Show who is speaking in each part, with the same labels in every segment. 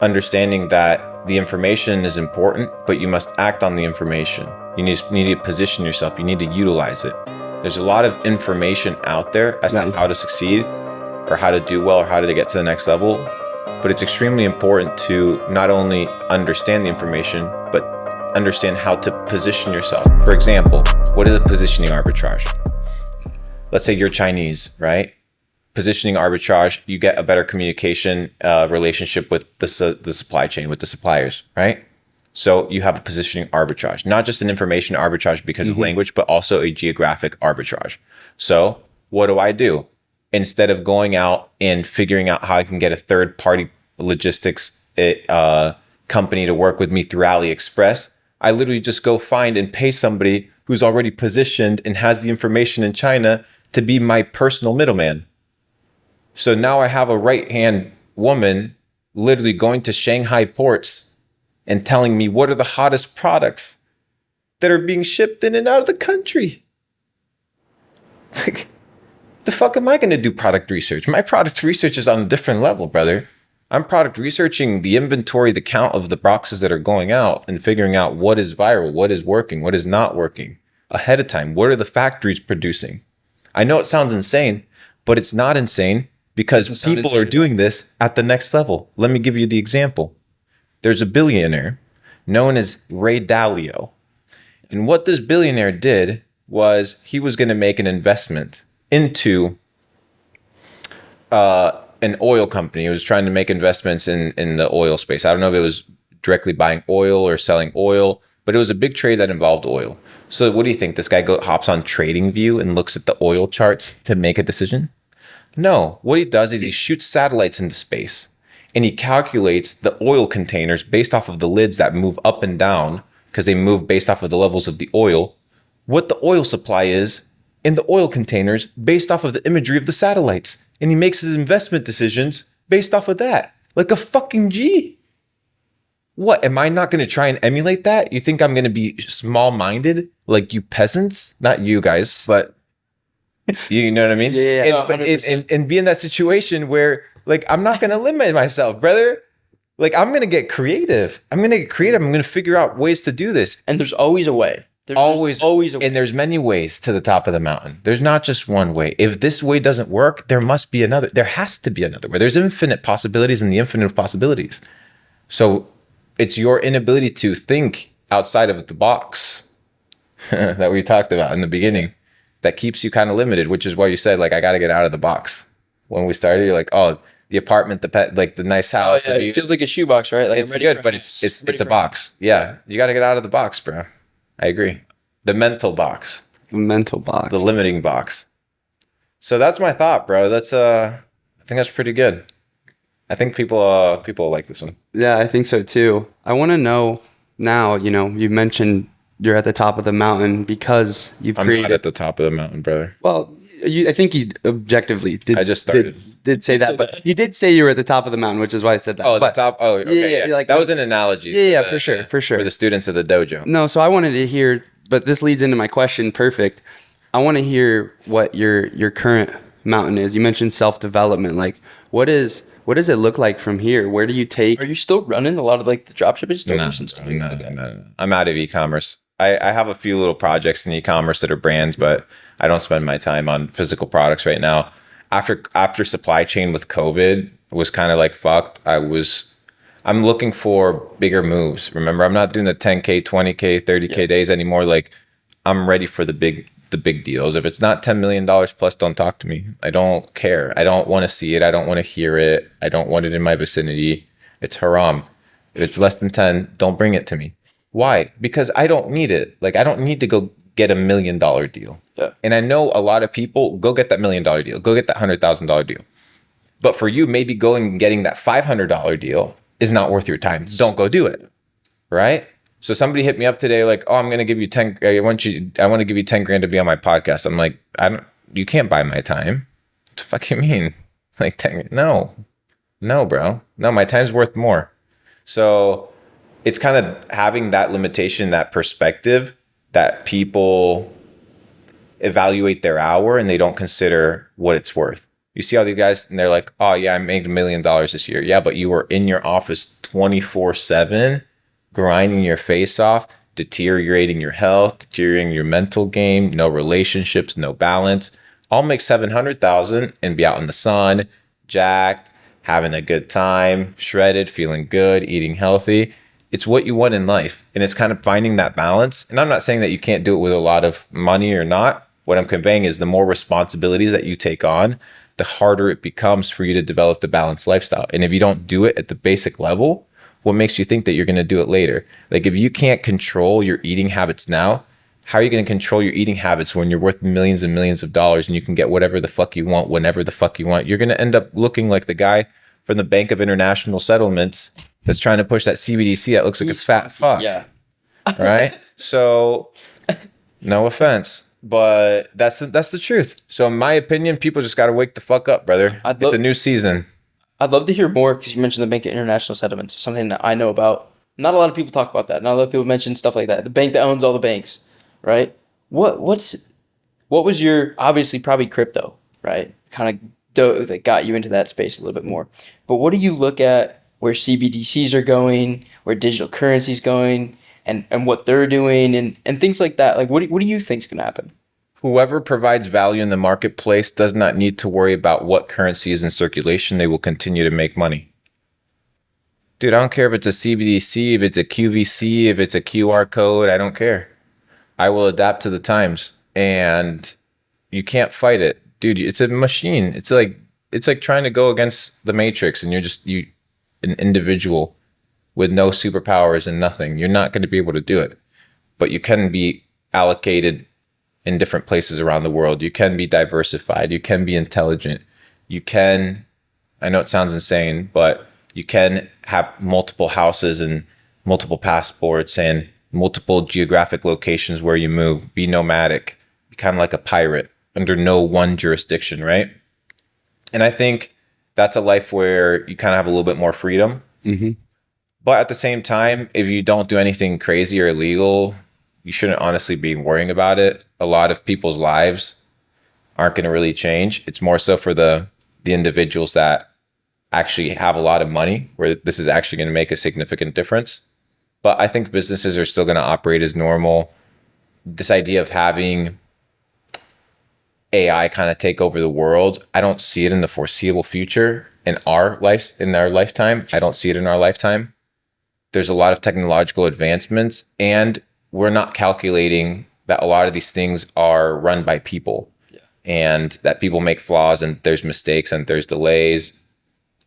Speaker 1: understanding that the information is important, but you must act on the information. You need to position yourself. You need to utilize it. There's a lot of information out there as to how to succeed or how to do well or how to get to the next level. But it's extremely important to not only understand the information, but understand how to position yourself. For example, what is a positioning arbitrage? Let's say you're Chinese, right? Positioning arbitrage, you get a better communication relationship with the supply chain, with the suppliers, right? So you have a positioning arbitrage, not just an information arbitrage because of language, but also a geographic arbitrage. So what do? Instead of going out and figuring out how I can get a third-party logistics company to work with me through AliExpress, I literally just go find and pay somebody who's already positioned and has the information in China to be my personal middleman. So now I have a right-hand woman literally going to Shanghai ports and telling me what are the hottest products that are being shipped in and out of the country. It's like, the fuck am I going to do product research? My product research is on a different level, brother. I'm product researching the inventory, the count of the boxes that are going out and figuring out what is viral, what is working, what is not working ahead of time. What are the factories producing? I know it sounds insane, but it's not insane because people are doing this at the next level. Let me give you the example. There's a billionaire known as Ray Dalio. And what this billionaire did was he was going to make an investment into an oil company. He was trying to make investments in the oil space. I don't know if it was directly buying oil or selling oil, but it was a big trade that involved oil. So what do you think? This guy hops on TradingView and looks at the oil charts to make a decision? No. What he does is he shoots satellites into space and he calculates the oil containers based off of the lids that move up and down because they move based off of the levels of the oil, what the oil supply is in the oil containers based off of the imagery of the satellites. And he makes his investment decisions based off of that. Like a fucking G. What, am I not going to try and emulate that? You think I'm going to be small-minded like you peasants? Not you guys, but you know what I mean?
Speaker 2: Yeah.
Speaker 1: And be in that situation where like, I'm not going to limit myself, brother. Like, I'm going to get creative. I'm going to figure out ways to do this.
Speaker 2: And there's always a way. There's always a way.
Speaker 1: And there's many ways to the top of the mountain. There's not just one way. If this way doesn't work, there must be another. There has to be another way. There's infinite possibilities and the infinite of possibilities. So it's your inability to think outside of the box that we talked about in the beginning that keeps you kind of limited, which is why you said, like, I got to get out of the box. When we started, you're like, oh, the apartment, the pet, like the nice house.
Speaker 2: Oh, yeah, it feels like a shoebox, right? Like
Speaker 1: it's good, but it's a box. Yeah, you got to get out of the box, bro. I agree. The mental box.
Speaker 3: The mental box.
Speaker 1: The limiting box. So that's my thought, bro. That's I think that's pretty good. I think people like this one.
Speaker 3: Yeah, I think so too. I want to know now, you mentioned you're at the top of the mountain because I'm
Speaker 1: not at the top of the mountain, brother.
Speaker 3: Well, I think you objectively did.
Speaker 1: I just started.
Speaker 3: Did say that, but you did say you were at the top of the mountain, which is why I said that.
Speaker 1: Oh, the top. Oh, okay. Yeah.
Speaker 3: Like,
Speaker 1: that was an analogy.
Speaker 3: Yeah, for sure.
Speaker 1: For the students of the dojo.
Speaker 3: No, so I wanted to hear, but this leads into my question. Perfect. I want to hear what your current mountain is. You mentioned self-development. Like, what does it look like from here? Where do you take?
Speaker 2: Are you still running a lot of like the dropshipping stores and stuff?
Speaker 1: No. I'm out of e-commerce. I have a few little projects in e-commerce that are brands, but I don't spend my time on physical products right now. After supply chain with COVID was kind of like fucked. I'm looking for bigger moves. Remember, I'm not doing the 10K, 20K, 30K days anymore. Like, I'm ready for the big deals. If it's not $10 million plus, don't talk to me. I don't care. I don't want to see it. I don't want to hear it. I don't want it in my vicinity. It's haram. If it's less than 10, don't bring it to me. Why? Because I don't need it. Like, I don't need to go get $1 million deal.
Speaker 2: Yeah.
Speaker 1: And I know a lot of people go get that $1 million deal, go get that $100,000 deal. But for you, maybe going and getting that $500 deal is not worth your time. Don't go do it. Right? So somebody hit me up today, like, oh, I'm going to give you 10. I want to give you 10 grand to be on my podcast. I'm like, you can't buy my time. What the fuck you mean? Like 10? No, bro. No, my time's worth more. So it's kind of having that limitation, that perspective that people evaluate their hour and they don't consider what it's worth. You see all these guys and they're like, oh yeah, I made $1 million this year. Yeah, but you were in your office 24/7, grinding your face off, deteriorating your health, deteriorating your mental game, no relationships, no balance. I'll make 700,000 and be out in the sun, jacked, having a good time, shredded, feeling good, eating healthy. It's what you want in life. And it's kind of finding that balance. And I'm not saying that you can't do it with a lot of money or not. What I'm conveying is the more responsibilities that you take on, the harder it becomes for you to develop the balanced lifestyle. And if you don't do it at the basic level, what makes you think that you're going to do it later? Like if you can't control your eating habits now, how are you going to control your eating habits when you're worth millions and millions of dollars and you can get whatever the fuck you want, whenever the fuck you want? You're going to end up looking like the guy from the Bank of International Settlements that's trying to push that CBDC that looks like a fat fuck.
Speaker 2: Yeah.
Speaker 1: Right? So no offense, but that's the truth. So in my opinion, people just got to wake the fuck up, brother. It's a new season.
Speaker 2: I'd love to hear more because you mentioned the Bank of International Settlements. It's something that I know about. Not a lot of people talk about that. Not a lot of people mention stuff like that. The bank that owns all the banks, right? What was your, obviously probably crypto, right? Kind of that got you into that space a little bit more. But what do you look at where CBDCs are going, where digital currency is going, and what they're doing, and things like that? Like, what do you think is going to happen?
Speaker 1: Whoever provides value in the marketplace does not need to worry about what currency is in circulation. They will continue to make money. Dude, I don't care if it's a CBDC, if it's a QVC, if it's a QR code. I don't care. I will adapt to the times, and you can't fight it. Dude, it's a machine. It's like trying to go against the Matrix, and you're an individual with no superpowers and nothing. You're not going to be able to do it. But you can be allocated in different places around the world. You can be diversified. You can be intelligent. You can, I know it sounds insane, but you can have multiple houses and multiple passports and multiple geographic locations where you move. Be nomadic. Be kind of like a pirate under no one jurisdiction, right? And I think that's a life where you kind of have a little bit more freedom.
Speaker 3: Mm-hmm.
Speaker 1: But at the same time, if you don't do anything crazy or illegal, you shouldn't honestly be worrying about it. A lot of people's lives aren't going to really change. It's more so for the individuals that actually have a lot of money, where this is actually going to make a significant difference. But I think businesses are still going to operate as normal. This idea of having AI kind of take over the world, I don't see it in the foreseeable future in our lifetime. I don't see it in our lifetime. There's a lot of technological advancements, and we're not calculating that a lot of these things are run by people, and that people make flaws, and there's mistakes, and there's delays.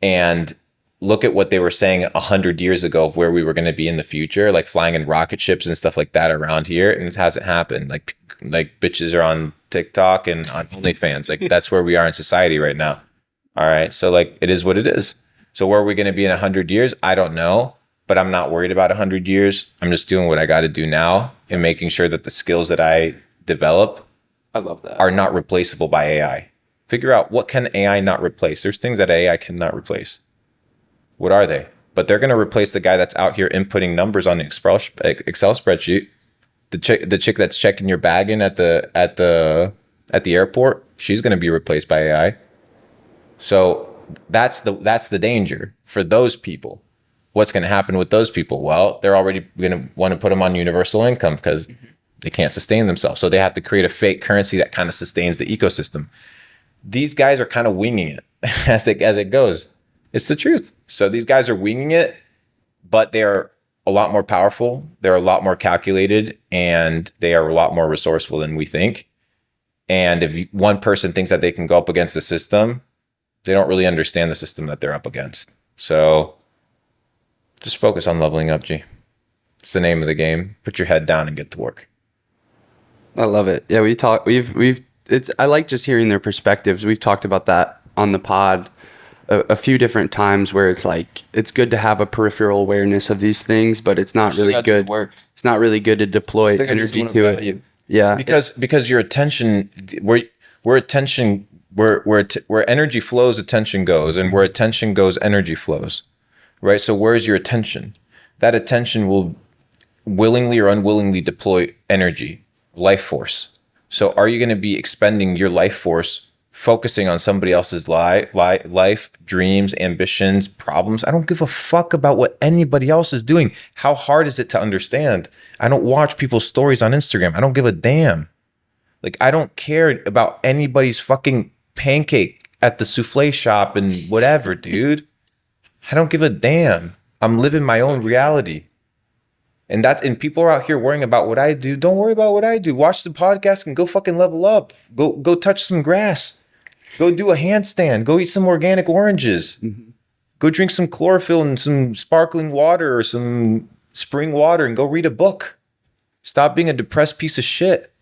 Speaker 1: And look at what they were saying 100 years ago of where we were going to be in the future, like flying in rocket ships and stuff like that around here, and it hasn't happened. Like bitches are on TikTok and on OnlyFans. Like that's where we are in society right now. All right, so like it is what it is. So where are we going to be in 100 years? I don't know. But I'm not worried about 100 years. I'm just doing what I got to do now and making sure that the skills that I develop,
Speaker 2: I love that,
Speaker 1: are not replaceable by AI. Figure out what can AI not replace. There's things that AI cannot replace. What are they? But they're going to replace the guy that's out here inputting numbers on the Excel spreadsheet. The chick that's checking your bag in at the airport. She's going to be replaced by AI. So that's the danger for those people. What's going to happen with those people? Well, they're already going to want to put them on universal income because they can't sustain themselves. So they have to create a fake currency that kind of sustains the ecosystem. These guys are kind of winging it as it goes. It's the truth. So these guys are winging it, but they're a lot more powerful. They're a lot more calculated, and they are a lot more resourceful than we think. And if one person thinks that they can go up against the system, they don't really understand the system that they're up against. So just focus on leveling up, G. It's the name of the game. Put your head down and get to work.
Speaker 3: I love it. Yeah, I like just hearing their perspectives. We've talked about that on the pod a few different times, where it's like it's good to have a peripheral awareness of these things, but it's not really good. It's not really good to deploy energy to it. Yeah,
Speaker 1: because your attention, where energy flows, attention goes, and where attention goes, energy flows. Right? So where's your attention? That attention will willingly or unwillingly deploy energy, life force. So are you going to be expending your life force focusing on somebody else's life, dreams, ambitions, problems. I don't give a fuck about what anybody else is doing. How hard is it to understand? I don't watch people's stories on Instagram. I don't give a damn. Like, I don't care about anybody's fucking pancake at the souffle shop and whatever, dude. I don't give a damn. I'm living my own reality. And people are out here worrying about what I do. Don't worry about what I do. Watch the podcast and go fucking level up. Go touch some grass. Go do a handstand. Go eat some organic oranges. Mm-hmm. Go drink some chlorophyll and some sparkling water or some spring water and go read a book. Stop being a depressed piece of shit.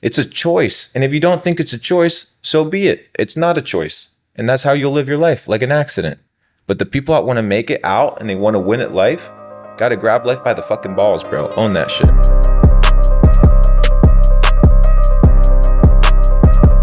Speaker 1: It's a choice. And if you don't think it's a choice, so be it. It's not a choice. And that's how you'll live your life, like an accident. But the people that want to make it out and they want to win at life, gotta grab life by the fucking balls, bro. Own that shit.